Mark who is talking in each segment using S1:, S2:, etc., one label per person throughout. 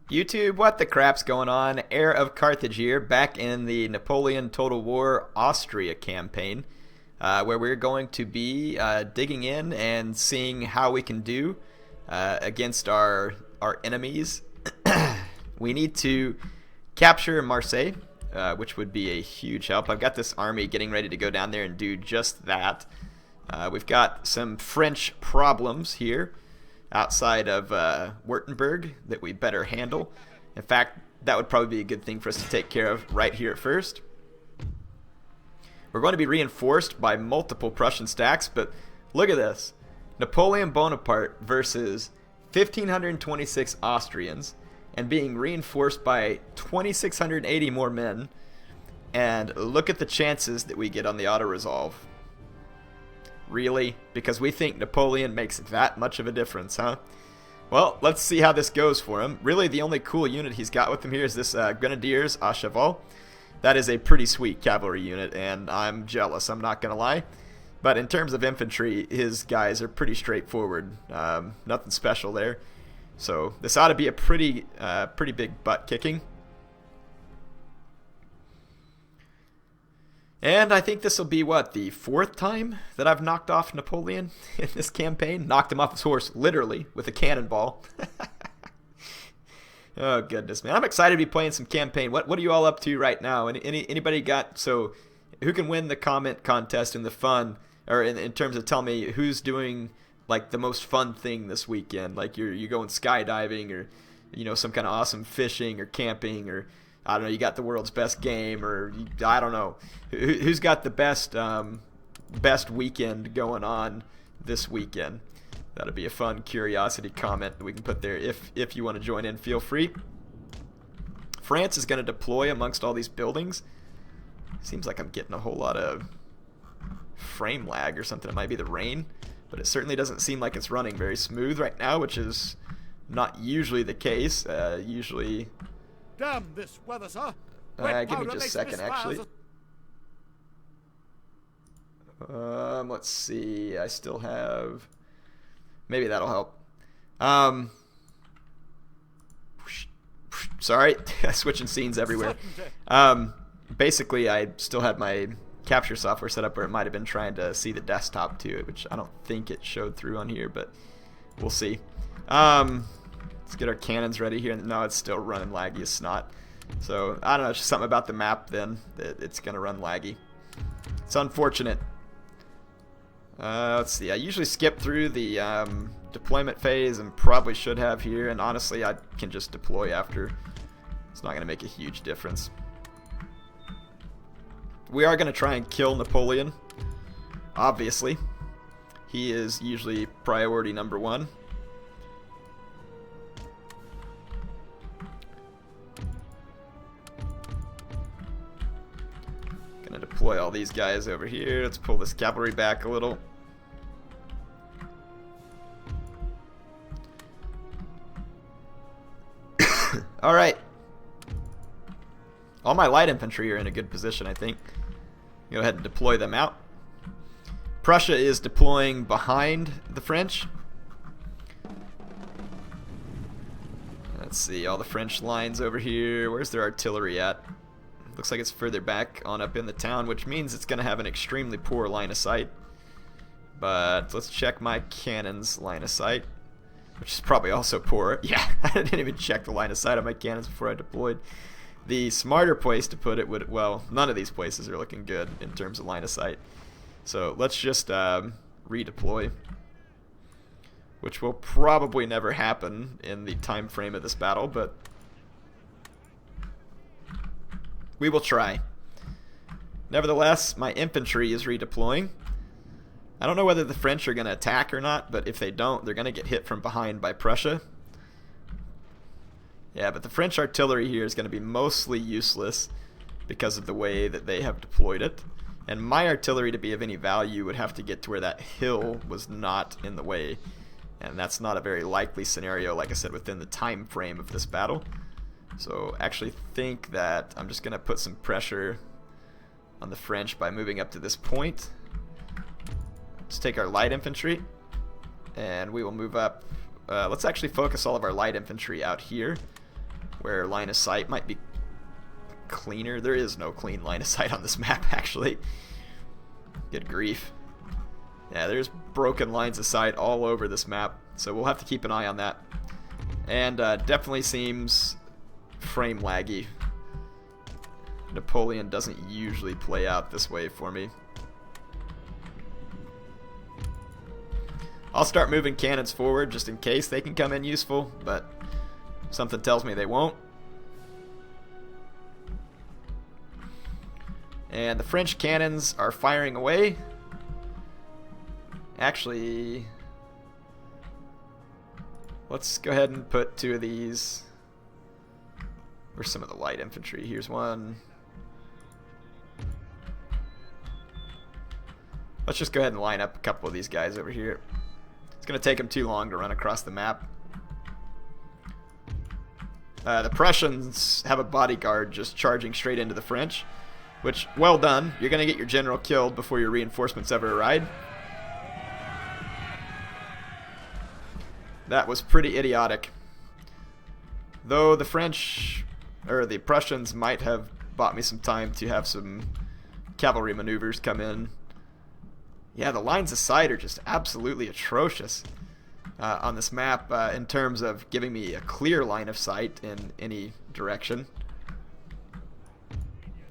S1: YouTube, what the crap's going on? Heir of Carthage here, back in the Napoleon Total War Austria campaign, where we're going to be digging in and seeing how we can do against our enemies. We need to capture Marseille, which would be a huge help. I've got this army getting ready to go down there and do just that. We've got some French problems here outside of Württemberg that we better handle. In fact, that would probably be a good thing for us to take care of right here at first. We're going to be reinforced by multiple Prussian stacks, but look at this. Napoleon Bonaparte versus 1,526 Austrians and being reinforced by 2,680 more men. And look at the chances that we get on the auto-resolve. Really? Because we think Napoleon makes that much of a difference, huh? Well, let's see how this goes for him. Really, the only cool unit he's got with him here is this Grenadiers à Cheval. That is a pretty sweet cavalry unit, and I'm jealous, I'm not going to lie. But in terms of infantry, his guys are pretty straightforward. Nothing special there. So this ought to be a pretty big butt kicking. And I think this will be, what, the fourth time that I've knocked off Napoleon in this campaign? Knocked him off his horse, literally, with a cannonball. Oh, goodness, man. I'm excited to be playing some campaign. What are you all up to right now? Anybody got, so who can win the comment contest and the fun, or in terms of tell me who's doing, like, the most fun thing this weekend? Like, you're going skydiving, or, you know, some kind of awesome fishing, or camping, or I don't know, you got the world's best game, or I don't know. Who's got the best weekend going on this weekend? That'll be a fun curiosity comment that we can put there. If you want to join in, feel free. France is going to deploy amongst all these buildings. Seems like I'm getting a whole lot of frame lag or something. It might be the rain, but it certainly doesn't seem like it's running very smooth right now, which is not usually the case. Usually...
S2: Damn this weather, sir.
S1: Give me just a second, actually. Let's see. I still have... Maybe that'll help. Sorry. Switching scenes everywhere. Basically, I still had my capture software set up where it might have been trying to see the desktop to it, which I don't think it showed through on here, but we'll see. Let's get our cannons ready here. No, it's still running laggy as snot. So, I don't know, it's just something about the map then that it's going to run laggy. It's unfortunate. Let's see, I usually skip through the deployment phase and probably should have here. And honestly, I can just deploy after. It's not going to make a huge difference. We are going to try and kill Napoleon, obviously. He is usually priority number one. Gonna deploy all these guys over here. Let's pull this cavalry back a little. Alright. All my light infantry are in a good position, I think. Go ahead and deploy them out. Prussia is deploying behind the French. Let's see, all the French lines over here. Where's their artillery at? Looks like it's further back on up in the town, which means it's going to have an extremely poor line of sight. But let's check my cannons line of sight, which is probably also poor. Yeah, I didn't even check the line of sight on my cannons before I deployed. The smarter place to put it would, well, none of these places are looking good in terms of line of sight. So let's just redeploy, which will probably never happen in the time frame of this battle, but we will try. Nevertheless, my infantry is redeploying. I don't know whether the French are going to attack or not, but if they don't, they're going to get hit from behind by Prussia. Yeah, but the French artillery here is going to be mostly useless because of the way that they have deployed it. And my artillery, to be of any value, would have to get to where that hill was not in the way. And that's not a very likely scenario, like I said, within the time frame of this battle. So I actually think that I'm just going to put some pressure on the French by moving up to this point. Let's take our light infantry, and we will move up. Let's actually focus all of our light infantry out here. where line of sight might be cleaner. There is no clean line of sight on this map, actually. Good grief. Yeah, there's broken lines of sight all over this map, so we'll have to keep an eye on that. And definitely seems frame laggy. Napoleon doesn't usually play out this way for me. I'll start moving cannons forward just in case they can come in useful, but something tells me they won't. And the French cannons are firing away. Actually, let's go ahead and put 2 of these. Where's some of the light infantry? Here's one. Let's just go ahead and line up a couple of these guys over here. It's going to take them too long to run across the map. The Prussians have a bodyguard just charging straight into the French, which, well done. You're going to get your general killed before your reinforcements ever arrive. That was pretty idiotic. Though the French, or the Prussians, might have bought me some time to have some cavalry maneuvers come in. Yeah, the lines of sight are just absolutely atrocious on this map in terms of giving me a clear line of sight in any direction.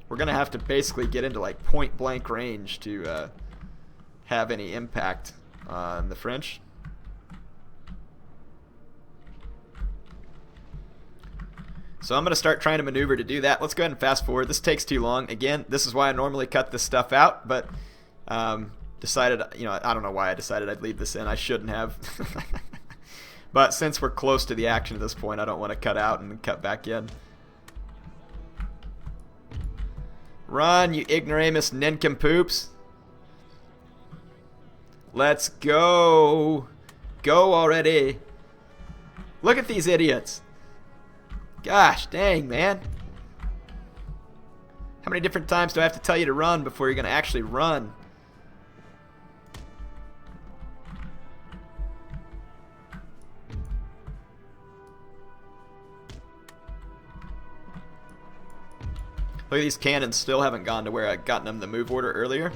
S1: We're going to have to basically get into like point blank range to have any impact on the French. So I'm going to start trying to maneuver to do that. Let's go ahead and fast forward. This takes too long. Again, this is why I normally cut this stuff out, but decided, I don't know why I decided I'd leave this in. I shouldn't have. But since we're close to the action at this point, I don't want to cut out and cut back in. Run, you ignoramus nincompoops. Let's go. Go already. Look at these idiots. Gosh dang, man. How many different times do I have to tell you to run before you're going to actually run? Look at these cannons, still haven't gone to where I'd gotten them the move order earlier.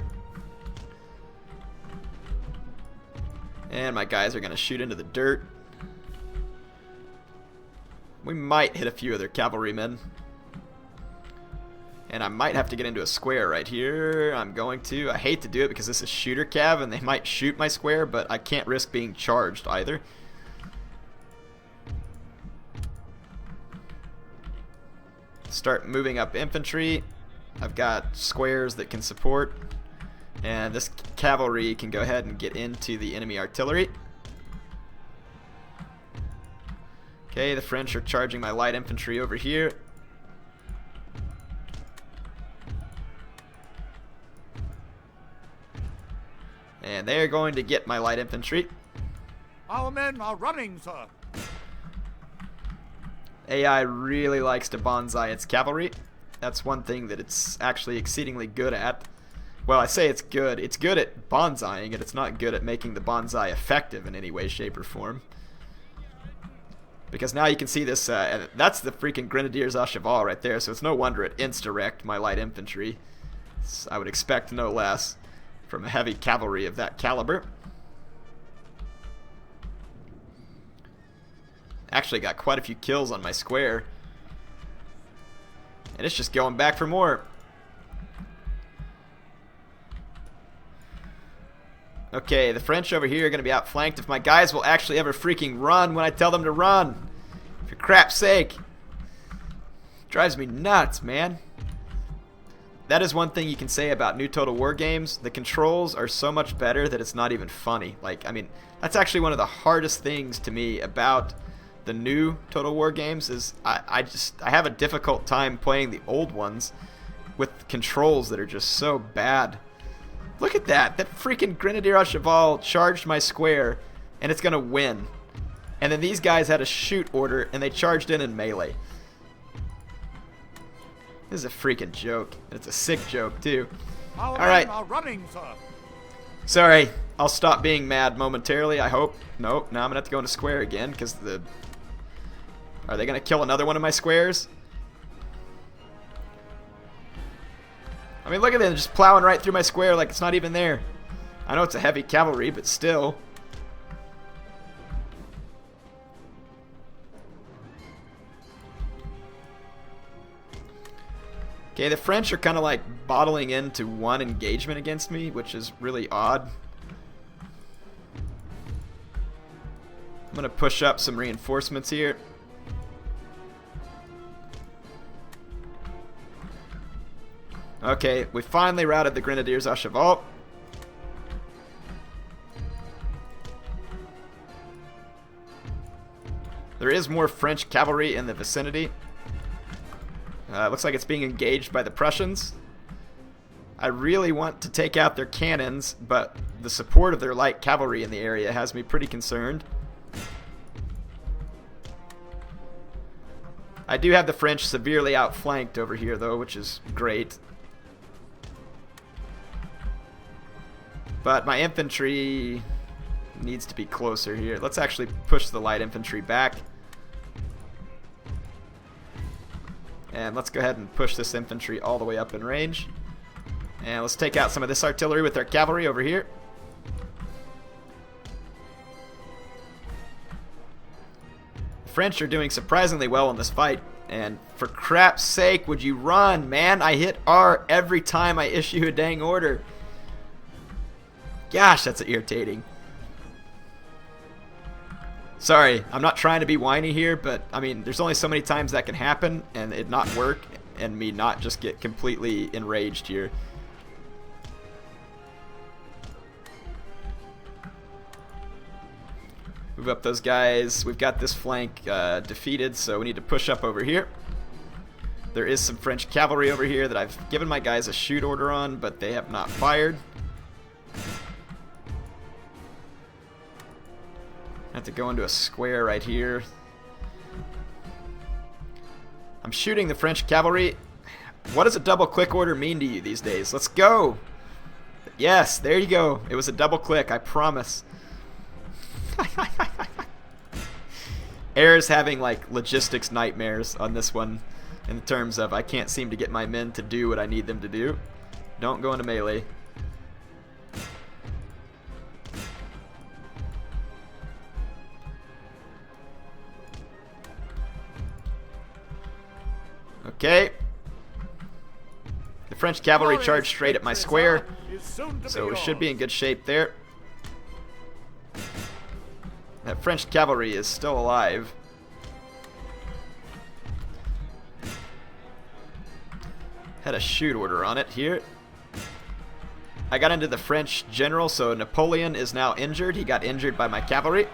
S1: And my guys are going to shoot into the dirt. We might hit a few of their cavalrymen. And I might have to get into a square right here. I'm going to. I hate to do it because this is shooter cav and they might shoot my square, but I can't risk being charged either. Start moving up infantry. I've got squares that can support. And this cavalry can go ahead and get into the enemy artillery. Okay, the French are charging my light infantry over here. And they're going to get my light infantry.
S2: Our men are running, sir.
S1: AI really likes to bonsai its cavalry. That's one thing that it's actually exceedingly good at. Well, I say it's good. It's good at bonsaiing it. It's not good at making the bonsai effective in any way, shape, or form. Because now you can see this, that's the freaking Grenadiers à Cheval right there, so it's no wonder it insta-wrecked my light infantry. I would expect no less from a heavy cavalry of that caliber. Actually got quite a few kills on my square. And it's just going back for more. Okay, the French over here are going to be outflanked. If my guys will actually ever freaking run when I tell them to run. For crap's sake. Drives me nuts, man. That is one thing you can say about new Total War games. The controls are so much better that it's not even funny. Like, I mean, that's actually one of the hardest things to me about the new Total War games is I have a difficult time playing the old ones with controls that are just so bad. Look at that. That freaking Grenadier à Cheval charged my square, and it's going to win. And then these guys had a shoot order, and they charged in melee. This is a freaking joke. And it's a sick joke, too.
S2: Our
S1: Alright.
S2: men are running, sir.
S1: Sorry. I'll stop being mad momentarily, I hope. Nope. Now I'm going to have to go into square again, because the Are they going to kill another one of my squares? I mean, look at them just plowing right through my square like it's not even there. I know it's a heavy cavalry, but still. Okay, the French are kind of like bottling into one engagement against me, which is really odd. I'm going to push up some reinforcements here. Okay, we finally routed the Grenadiers à Cheval. There is more French cavalry in the vicinity. Looks like it's being engaged by the Prussians. I really want to take out their cannons, but the support of their light cavalry in the area has me pretty concerned. I do have the French severely outflanked over here, though, which is great. But my infantry needs to be closer here. Let's actually push the light infantry back. And let's go ahead and push this infantry all the way up in range. And let's take out some of this artillery with our cavalry over here. The French are doing surprisingly well in this fight. And for crap's sake, would you run, man? I hit R every time I issue a dang order. Gosh, that's irritating. Sorry, I'm not trying to be whiny here, but I mean, there's only so many times that can happen and it not work and me not just get completely enraged here. Move up those guys. We've got this flank defeated, so we need to push up over here. There is some French cavalry over here that I've given my guys a shoot order on, but they have not fired. I have to go into a square right here. I'm shooting the French cavalry. What does a double click order mean to you these days? Let's go. Yes, there you go. It was a double click, I promise. Air's having like logistics nightmares on this one in terms of I can't seem to get my men to do what I need them to do. Don't go into melee. Okay. The French cavalry charged straight at my square, so we should be in good shape there. That French cavalry is still alive. Had a shoot order on it here. I got into the French general, so Napoleon is now injured. He got injured by my cavalry.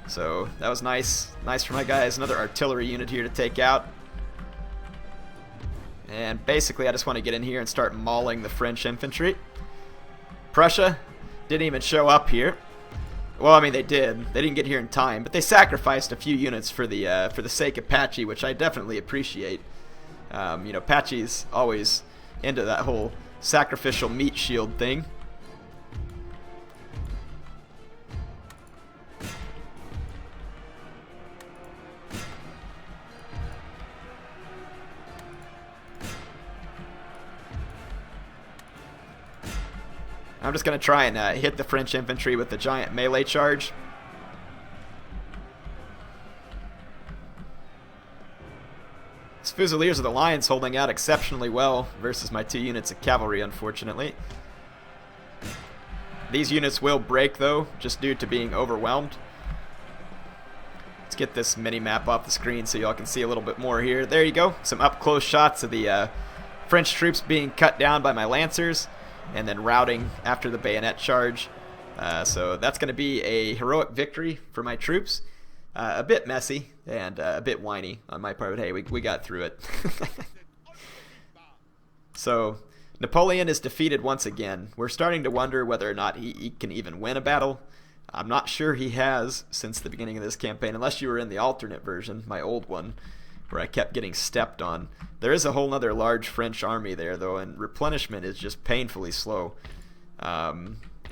S1: So that was nice. Nice for my guys. Another artillery unit here to take out. And basically I just want to get in here and start mauling the French infantry. Prussia didn't even show up here. Well, I mean they did. They didn't get here in time, but they sacrificed a few units for the sake of Patchy, which I definitely appreciate. You know, Patchy's always into that whole sacrificial meat shield thing. I'm just going to try and hit the French infantry with the giant melee charge. These Fusiliers of the Lions holding out exceptionally well versus my 2 units of cavalry, unfortunately. These units will break, though, just due to being overwhelmed. Let's get this mini-map off the screen so y'all can see a little bit more here. There you go. Some up-close shots of the French troops being cut down by my Lancers, and then routing after the bayonet charge. So that's going to be a heroic victory for my troops. A bit messy and a bit whiny on my part, but hey, we got through it. So Napoleon is defeated once again. We're starting to wonder whether or not he can even win a battle. I'm not sure he has since the beginning of this campaign, unless you were in the alternate version, my old one, where I kept getting stepped on. There is a whole other large French army there, though, and replenishment is just painfully slow. I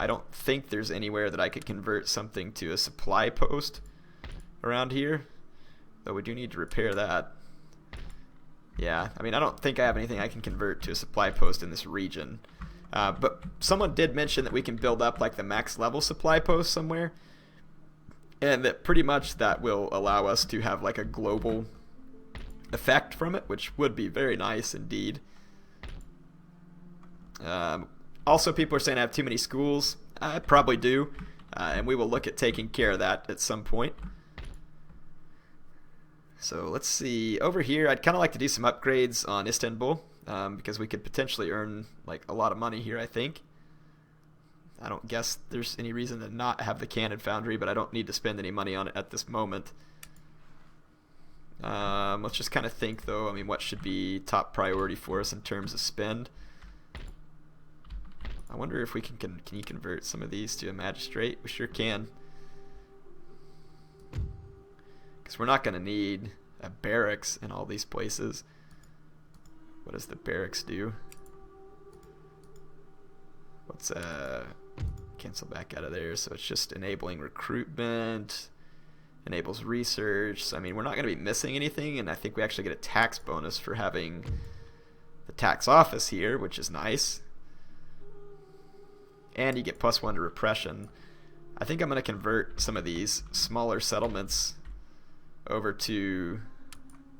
S1: don't think there's anywhere that I could convert something to a supply post around here. though we do need to repair that. Yeah, I mean, I don't think I have anything I can convert to a supply post in this region. But someone did mention that we can build up like the max level supply post somewhere. And that pretty much that will allow us to have like a global effect from it, which would be very nice indeed. Also, people are saying I have too many schools. I probably do. And we will look at taking care of that at some point. So let's see. Over here, I'd kind of like to do some upgrades on Istanbul. Because we could potentially earn like a lot of money here, I think. I don't guess there's any reason to not have the cannon foundry, but I don't need to spend any money on it at this moment. Let's just kind of think, though. I mean, what should be top priority for us in terms of spend? I wonder if we can you convert some of these to a magistrate? We sure can. Because we're not going to need a barracks in all these places. What does the barracks do? Let's cancel back out of there. So it's just enabling recruitment, enables research. So I mean, we're not going to be missing anything, and I think we actually get a tax bonus for having the tax office here, which is nice. And you get +1 to repression. I think I'm going to convert some of these smaller settlements over to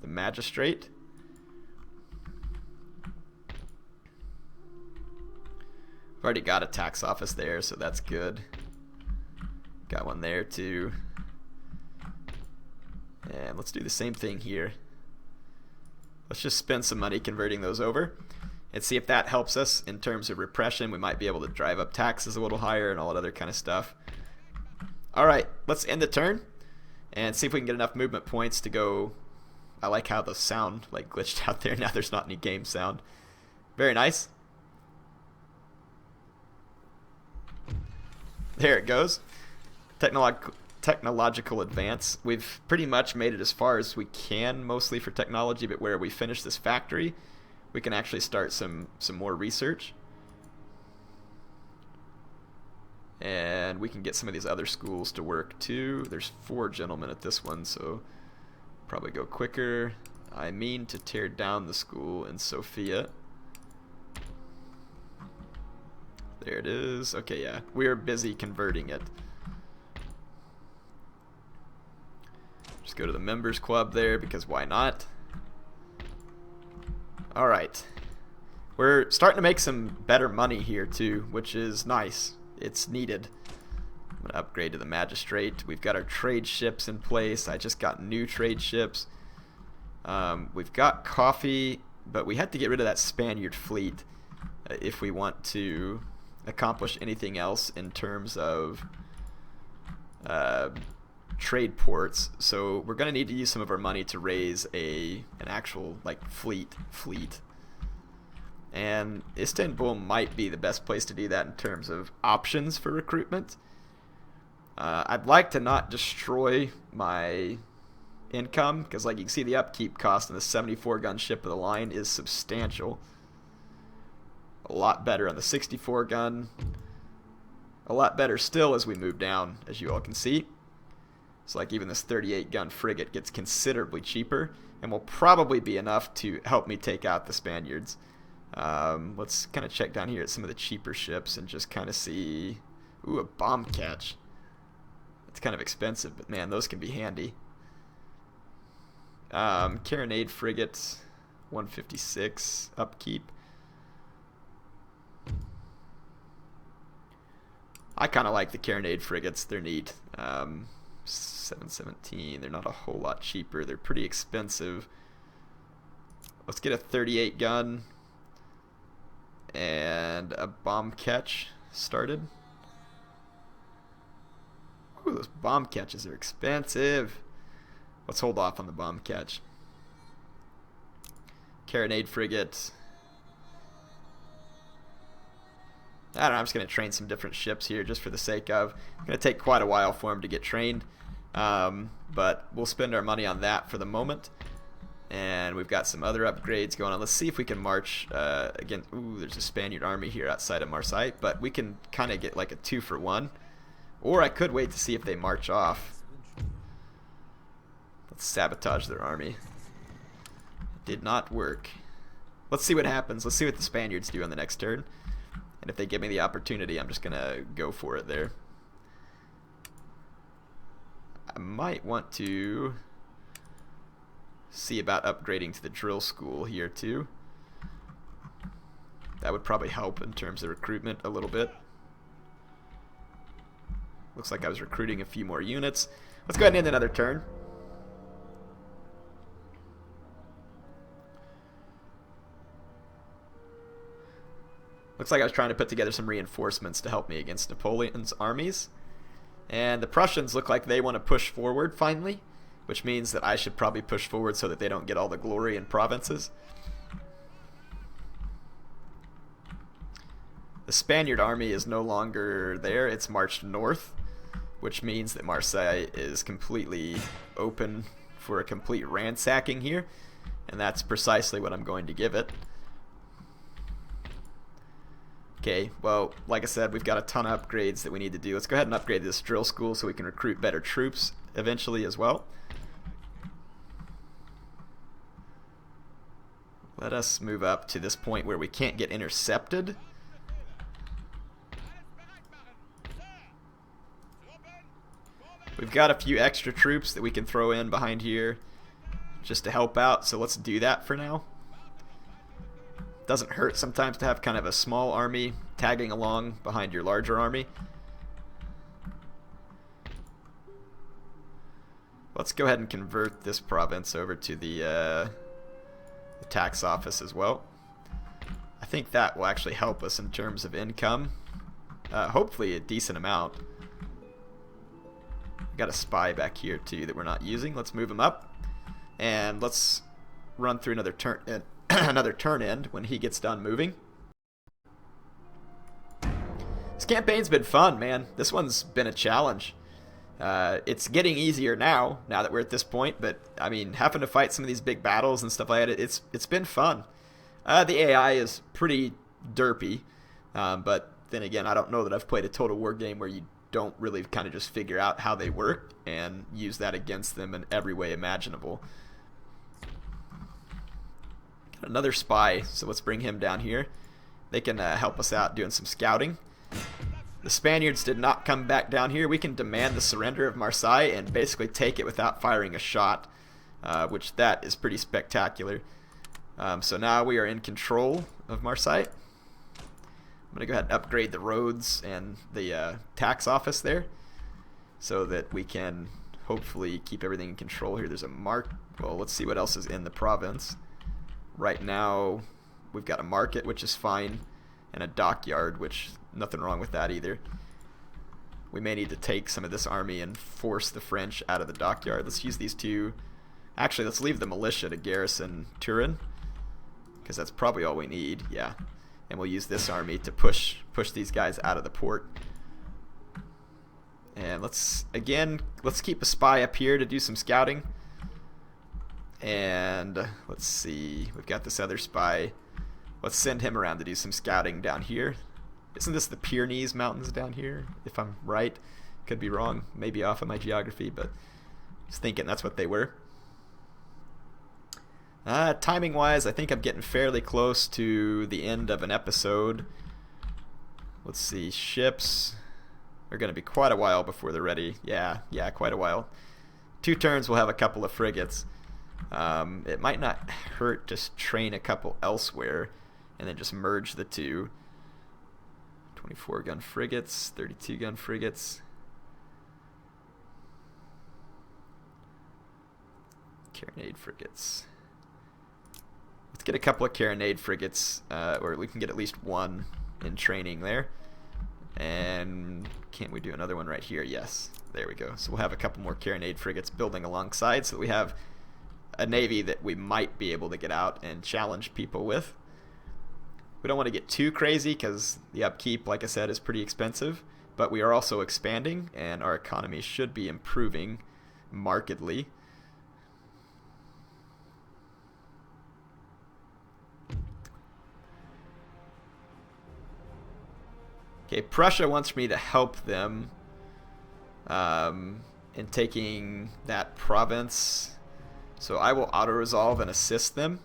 S1: the magistrate. I've already got a tax office there, so that's good. Got one there too. And let's do the same thing here. Let's just spend some money converting those over and see if that helps us in terms of repression. We might be able to drive up taxes a little higher and all that other kind of stuff. Alright, let's end the turn and see if we can get enough movement points to go. I like how the sound like glitched out there. Now there's not any game sound. Very nice. There it goes. Technological advance. We've pretty much made it as far as we can, mostly for technology, but where we finish this factory, we can actually start some more research. And we can get some of these other schools to work too. There's 4 gentlemen at this one, so probably go quicker. I mean to tear down the school in Sofia. There it is. Okay, yeah. We're busy converting it. Just go to the members club there, because why not? Alright. We're starting to make some better money here too, which is nice. It's needed. I'm going to upgrade to the magistrate. We've got our trade ships in place. I just got new trade ships. We've got coffee, but we had to get rid of that Spaniard fleet if we want to accomplish anything else in terms of trade ports. So we're going to need to use some of our money to raise an actual like fleet. And Istanbul might be the best place to do that in terms of options for recruitment. I'd like to not destroy my income, because like you can see, the upkeep cost on the 74 gun ship of the line is substantial. A lot better on the 64 gun. A lot better still as we move down, as you all can see. So like even this 38 gun frigate gets considerably cheaper and will probably be enough to help me take out the Spaniards. Let's kind of check down here at some of the cheaper ships and just kind of see. Ooh, a bomb catch. It's kind of expensive, but man, those can be handy. Carronade frigate, 156 upkeep. I kind of like the carronade frigates. They're neat. 717. They're not a whole lot cheaper. They're pretty expensive. Let's get a 38 gun and a bomb catch started. Ooh, those bomb catches are expensive. Let's hold off on the bomb catch. Carronade frigate. I don't know, I'm just going to train some different ships here just for the sake of. It's going to take quite a while for them to get trained. But we'll spend our money on that for the moment. And we've got some other upgrades going on. Let's see if we can march again. Ooh, there's a Spaniard army here outside of Marseille. But we can kind of get like a 2-for-1. Or I could wait to see if they march off. Let's sabotage their army. Did not work. Let's see what happens. Let's see what the Spaniards do on the next turn. And if they give me the opportunity, I'm just going to go for it there. I might want to see about upgrading to the drill school here too. That would probably help in terms of recruitment a little bit. Looks like I was recruiting a few more units. Let's go ahead and end another turn. Looks like I was trying to put together some reinforcements to help me against Napoleon's armies. And the Prussians look like they want to push forward finally, which means that I should probably push forward so that they don't get all the glory in provinces. The Spaniard army is no longer there. It's marched north, which means that Marseille is completely open for a complete ransacking here. And that's precisely what I'm going to give it. Okay, well, like I said, we've got a ton of upgrades that we need to do. Let's go ahead and upgrade this drill school so we can recruit better troops eventually as well. Let us move up to this point where we can't get intercepted. We've got a few extra troops that we can throw in behind here just to help out, so let's do that for now. Doesn't hurt sometimes to have kind of a small army tagging along behind your larger army. Let's go ahead and convert this province over to the tax office as well. I think that will actually help us in terms of income. Hopefully a decent amount. Got a spy back here too that we're not using. Let's move him up. And let's run through another turn another turn end when he gets done moving. This campaign's been fun, man. This one's been a challenge. It's getting easier now that we're at this point, but I mean, having to fight some of these big battles and stuff like that, it's been fun. The AI is pretty derpy, but then again, I don't know that I've played a Total War game where you don't really kind of just figure out how they work and use that against them in every way imaginable. Got another spy, so let's bring him down here. They can help us out doing some scouting. The Spaniards did not come back down here. We can demand the surrender of Marseille and basically take it without firing a shot, which that is pretty spectacular. So now we are in control of Marseille. I'm going to go ahead and upgrade the roads and the tax office there so that we can hopefully keep everything in control here. There's a well, let's see what else is in the province. Right now, we've got a market, which is fine, and a dockyard, which nothing wrong with that either. We may need to take some of this army and force the French out of the dockyard. Let's use these two. Actually, let's leave the militia to garrison Turin, because that's probably all we need. Yeah. And we'll use this army to push these guys out of the port. And let's keep a spy up here to do some scouting. And let's see, we've got this other spy. Let's send him around to do some scouting down here. Isn't this the Pyrenees Mountains down here, if I'm right? Could be wrong, maybe off of my geography, but I was thinking that's what they were. Timing wise, I think I'm getting fairly close to the end of an episode. Let's see, ships are going to be quite a while before they're ready. Yeah, quite a while. 2 turns we'll have a couple of frigates. It might not hurt to train a couple elsewhere and then just merge the two. 24 gun frigates, 32 gun frigates. Carronade frigates. Let's get a couple of carronade frigates, or we can get at least one in training there. And can't we do another one right here? Yes, there we go. So we'll have a couple more carronade frigates building alongside so that we have a navy that we might be able to get out and challenge people with. We don't want to get too crazy because the upkeep, like I said, is pretty expensive, but we are also expanding and our economy should be improving markedly. Okay, Prussia wants me to help them in taking that province. So I will auto-resolve and assist them.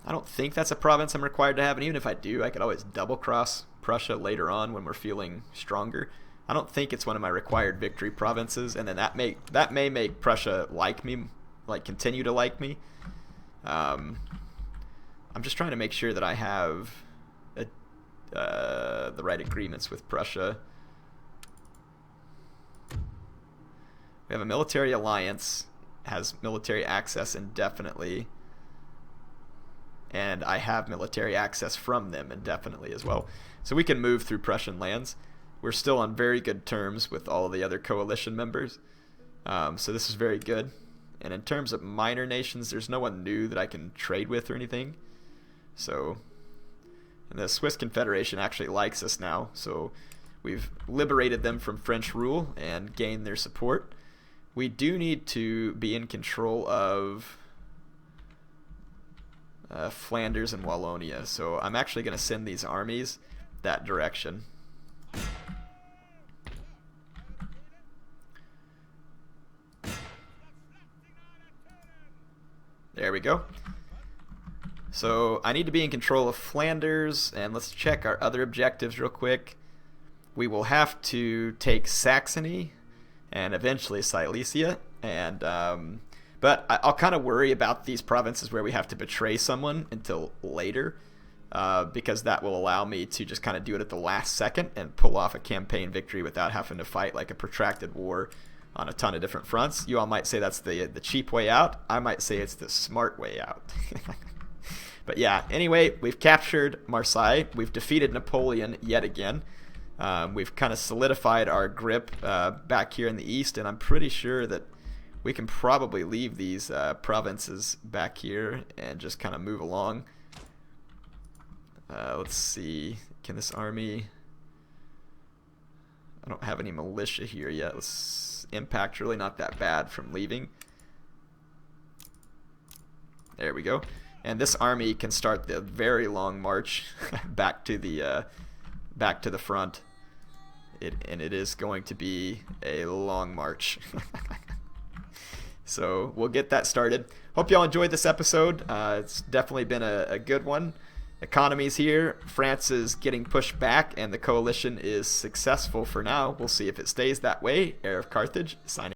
S1: I don't think that's a province I'm required to have, and even if I do, I could always double-cross Prussia later on when we're feeling stronger. I don't think it's one of my required victory provinces, and then that may make Prussia like me, like continue to like me. I'm just trying to make sure that I have the right agreements with Prussia. We have a military alliance, has military access indefinitely, and I have military access from them indefinitely as well. So we can move through Prussian lands. We're still on very good terms with all of the other coalition members, so this is very good. And in terms of minor nations, there's no one new that I can trade with or anything. So, and the Swiss Confederation actually likes us now, so we've liberated them from French rule and gained their support. We do need to be in control of Flanders and Wallonia, so I'm actually going to send these armies that direction. There we go. So I need to be in control of Flanders, and let's check our other objectives real quick. We will have to take Saxony and eventually Silesia, and but I'll kind of worry about these provinces where we have to betray someone until later, because that will allow me to just kind of do it at the last second and pull off a campaign victory without having to fight like a protracted war on a ton of different fronts. You all might say that's the cheap way out. I might say it's the smart way out. But yeah, anyway, we've captured Marseille. We've defeated Napoleon yet again. We've kind of solidified our grip back here in the east, and I'm pretty sure that we can probably leave these provinces back here and just kind of move along. Let's see. Can this army... I don't have any militia here yet. Impact's really not that bad from leaving. There we go. And this army can start the very long march back to the front. And it is going to be a long march. So we'll get that started. Hope y'all enjoyed this episode. It's definitely been a good one. Economy's here. France is getting pushed back, and the coalition is successful for now. We'll see if it stays that way. HeirofCarthage signing.